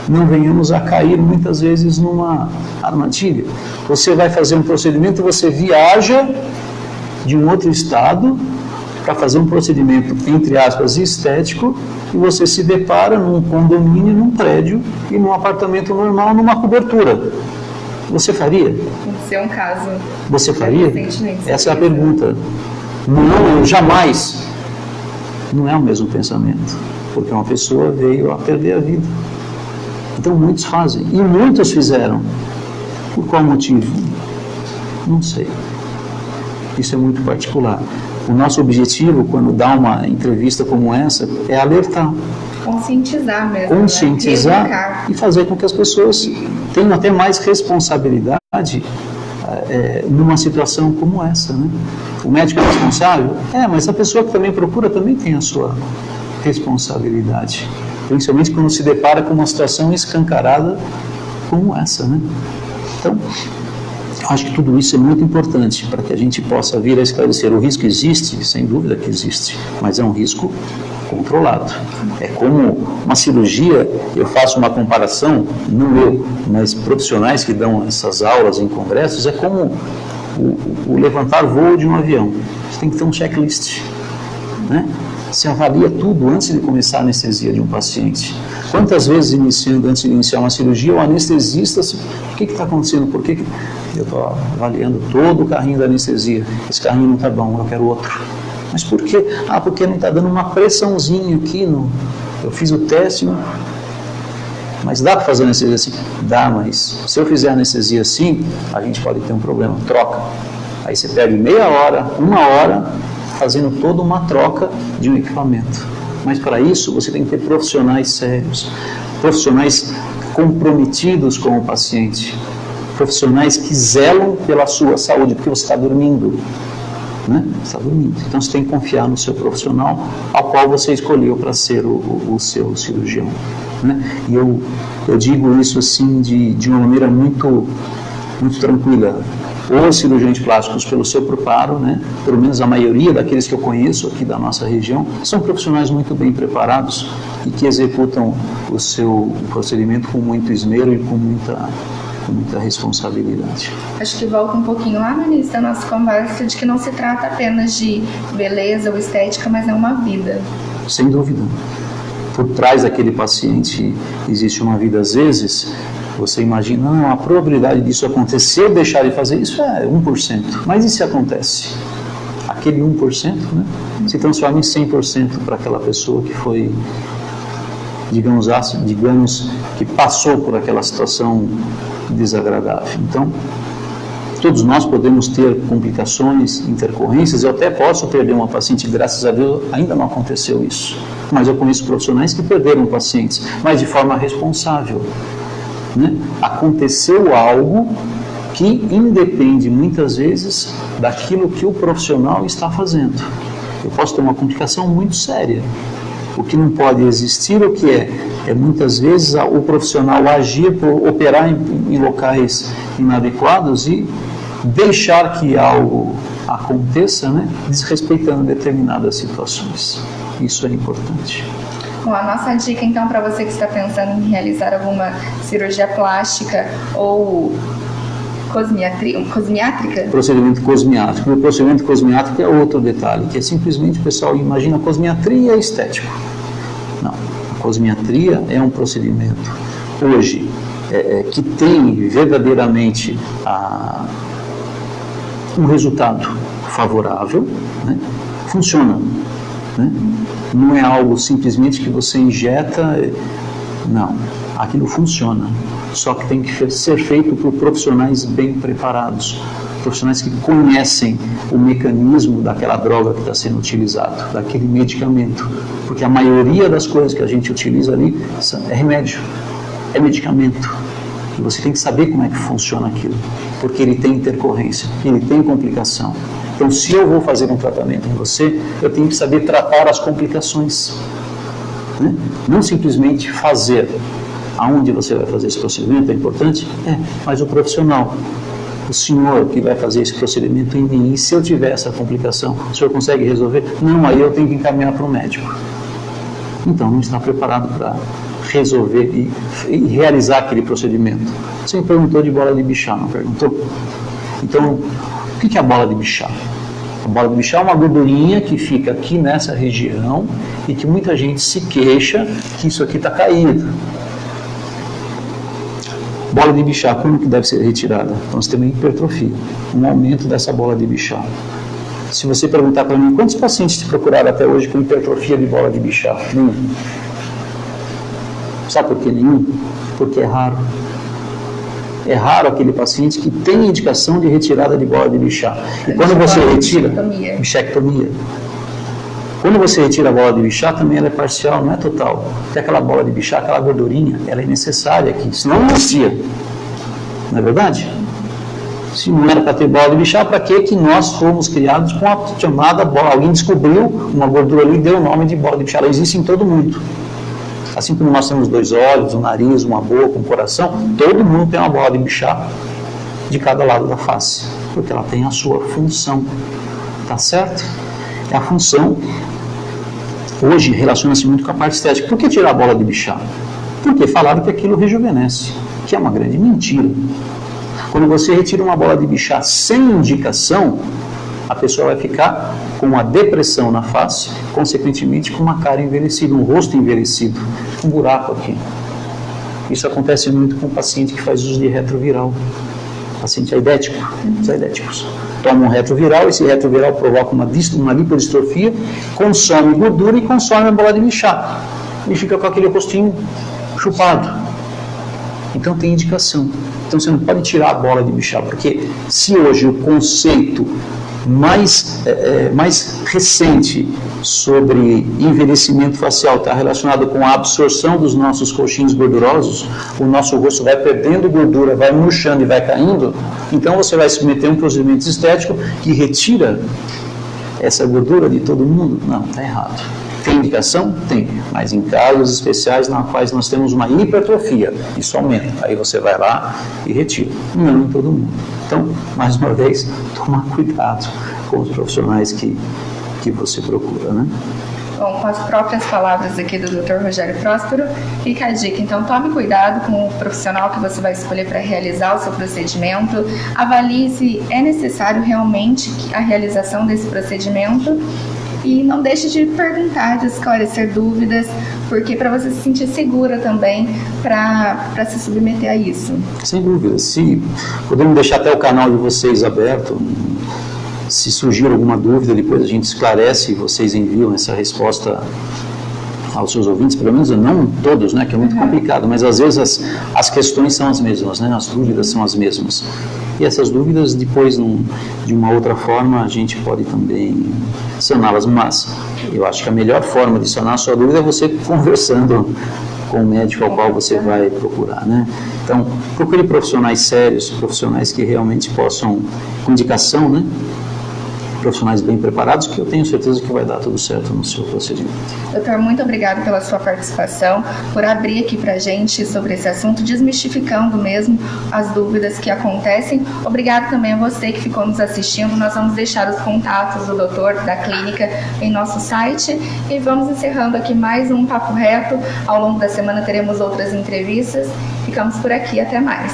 não venhamos a cair muitas vezes numa armadilha. Você vai fazer um procedimento, você viaja de um outro estado para fazer um procedimento, entre aspas, estético, e você se depara num condomínio, num prédio e num apartamento normal, numa cobertura. Você faria? Aconteceu um caso. Você faria? Essa é a pergunta. Não, eu jamais. Não é o mesmo pensamento, porque uma pessoa veio a perder a vida. Então muitos fazem, e muitos fizeram. Por qual motivo? Não sei. Isso é muito particular. O nosso objetivo, quando dá uma entrevista como essa, é alertar. Conscientizar mesmo. Conscientizar, né? E fazer com que as pessoas tenham até mais responsabilidade numa situação como essa, né? O médico é responsável? Mas a pessoa que também procura também tem a sua responsabilidade. Principalmente quando se depara com uma situação escancarada como essa, né? Então, acho que tudo isso é muito importante para que a gente possa vir a esclarecer. O risco existe, sem dúvida que existe, mas é um risco controlado. É como uma cirurgia, eu faço uma comparação, não eu, mas profissionais que dão essas aulas em congressos, é como o levantar voo de um avião. Você tem que ter um checklist, né? Se avalia tudo antes de começar a anestesia de um paciente. Quantas vezes, antes de iniciar uma cirurgia, o anestesista, o que está acontecendo? Por que eu estou avaliando todo o carrinho da anestesia? Esse carrinho não está bom, eu quero outro. Mas por quê? Porque não está dando uma pressãozinha aqui. Eu fiz o teste, mas dá para fazer anestesia assim? Dá, mas se eu fizer anestesia assim, a gente pode ter um problema. Troca. Aí você perde meia hora, 1 hora, fazendo toda uma troca de um equipamento. Mas para isso você tem que ter profissionais sérios, profissionais comprometidos com o paciente, profissionais que zelam pela sua saúde, porque você está dormindo, né? Você está dormindo. Então você tem que confiar no seu profissional, ao qual você escolheu para ser o seu cirurgião, né? E eu digo isso assim de uma maneira muito tranquila. Os cirurgiões plásticos, pelo seu preparo, né, pelo menos a maioria daqueles que eu conheço aqui da nossa região, são profissionais muito bem preparados e que executam o seu procedimento com muito esmero e com muita responsabilidade. Acho que volta um pouquinho lá no início da nossa conversa de que não se trata apenas de beleza ou estética, mas é uma vida. Sem dúvida. Por trás daquele paciente existe uma vida. Às vezes, você imagina, a probabilidade disso acontecer, eu deixar de fazer isso é 1%. Mas e se acontece? Aquele 1%, né, se transforma em 100% para aquela pessoa que foi, digamos, que passou por aquela situação desagradável. Então, todos nós podemos ter complicações, intercorrências. Eu até posso perder uma paciente, graças a Deus ainda não aconteceu isso. Mas eu conheço profissionais que perderam pacientes, mas de forma responsável, né? Aconteceu algo que independe muitas vezes daquilo que o profissional está fazendo. Eu posso ter uma complicação muito séria. O que não pode existir, o que é muitas vezes o profissional agir por operar em locais inadequados e deixar que algo aconteça, né, desrespeitando determinadas situações. Isso é importante. Bom, a nossa dica, então, para você que está pensando em realizar alguma cirurgia plástica ou cosmiátrica? Procedimento cosmiátrico. O procedimento cosmiátrico é outro detalhe, que é simplesmente, o pessoal imagina cosmiatria e estético. Não, a cosmiatria é um procedimento, hoje, que tem verdadeiramente um resultado favorável, né? Funciona, né? Não é algo simplesmente que você injeta, não, aquilo funciona, só que tem que ser feito por profissionais bem preparados, profissionais que conhecem o mecanismo daquela droga que está sendo utilizado, daquele medicamento, porque a maioria das coisas que a gente utiliza ali é remédio, é medicamento, e você tem que saber como é que funciona aquilo, porque ele tem intercorrência, ele tem complicação. Então, se eu vou fazer um tratamento em você, eu tenho que saber tratar as complicações, né? Não simplesmente fazer. Aonde você vai fazer esse procedimento é importante? Mas o profissional, o senhor que vai fazer esse procedimento em mim, e se eu tiver essa complicação, o senhor consegue resolver? Não, aí eu tenho que encaminhar para o médico. Então, não está preparado para resolver e realizar aquele procedimento. Você me perguntou de bola de bichá, não perguntou? Então, o que é a bola de bichá? A bola de bichá é uma gordurinha que fica aqui nessa região e que muita gente se queixa que isso aqui está caído. Bola de bichá, como que deve ser retirada? Então você tem uma hipertrofia, um aumento dessa bola de bichá. Se você perguntar para mim, quantos pacientes te procuraram até hoje com hipertrofia de bola de bichá? Nenhum. Sabe por que nenhum? Porque é raro. É raro aquele paciente que tem indicação de retirada de bola de bichá. E quando você retira, bichectomia. Quando você retira a bola de bichá, também ela é parcial, não é total. Porque aquela bola de bichá, aquela gordurinha, ela é necessária aqui, senão não existia. Não é verdade? Se não era para ter bola de bichá, para que nós fomos criados com a chamada bola? Alguém descobriu uma gordura ali e deu o nome de bola de bichá. Ela existe em todo mundo. Assim como nós temos 2 olhos, um nariz, uma boca, um coração, todo mundo tem uma bola de bichá de cada lado da face, porque ela tem a sua função, tá certo? A função, hoje, relaciona-se muito com a parte estética. Por que tirar a bola de bichá? Porque falaram que aquilo rejuvenesce, que é uma grande mentira. Quando você retira uma bola de bichá sem indicação, a pessoa vai ficar com uma depressão na face, consequentemente com uma cara envelhecida, um rosto envelhecido, um buraco aqui. Isso acontece muito com o paciente que faz uso de retroviral, paciente aidético, os aidéticos. Toma um retroviral, esse retroviral provoca uma lipodistrofia, consome gordura e consome a bola de Bichat. E fica com aquele rostinho chupado. Então tem indicação. Então você não pode tirar a bola de Bichat, porque se hoje o conceito mais recente sobre envelhecimento facial está relacionado com a absorção dos nossos coxins gordurosos, o nosso rosto vai perdendo gordura, vai murchando e vai caindo, então você vai submeter a um procedimento estético que retira essa gordura de todo mundo? Não, está errado. Tem indicação? Tem, mas em casos especiais na quais nós temos uma hipertrofia, isso aumenta, aí você vai lá e retira, não em todo mundo. Então, mais uma vez, tomar cuidado com os profissionais que você procura, né? Bom, com as próprias palavras aqui do Dr. Rogério Próspero, fica a dica. Então, tome cuidado com o profissional que você vai escolher para realizar o seu procedimento. Avalie se é necessário realmente a realização desse procedimento. E não deixe de perguntar, de esclarecer dúvidas, porque para você se sentir segura também para se submeter a isso. Sem dúvida. Se podemos deixar até o canal de vocês aberto, se surgir alguma dúvida, depois a gente esclarece e vocês enviam essa resposta aos seus ouvintes, pelo menos não todos, né, que é muito complicado, mas às vezes as questões são as mesmas, né, as dúvidas são as mesmas. E essas dúvidas, depois, de uma outra forma, a gente pode também saná-las, mas eu acho que a melhor forma de sanar a sua dúvida é você conversando com o médico ao qual você vai procurar, né? Então, procure profissionais sérios, profissionais que realmente possam, com indicação, né? Profissionais bem preparados, que eu tenho certeza que vai dar tudo certo no seu procedimento. Doutor, muito obrigado pela sua participação, por abrir aqui pra gente sobre esse assunto, desmistificando mesmo as dúvidas que acontecem. Obrigado também a você que ficou nos assistindo. Nós vamos deixar os contatos do doutor, da clínica, em nosso site e vamos encerrando aqui mais um Papo Reto. Ao longo da semana teremos outras entrevistas. Ficamos por aqui, até mais.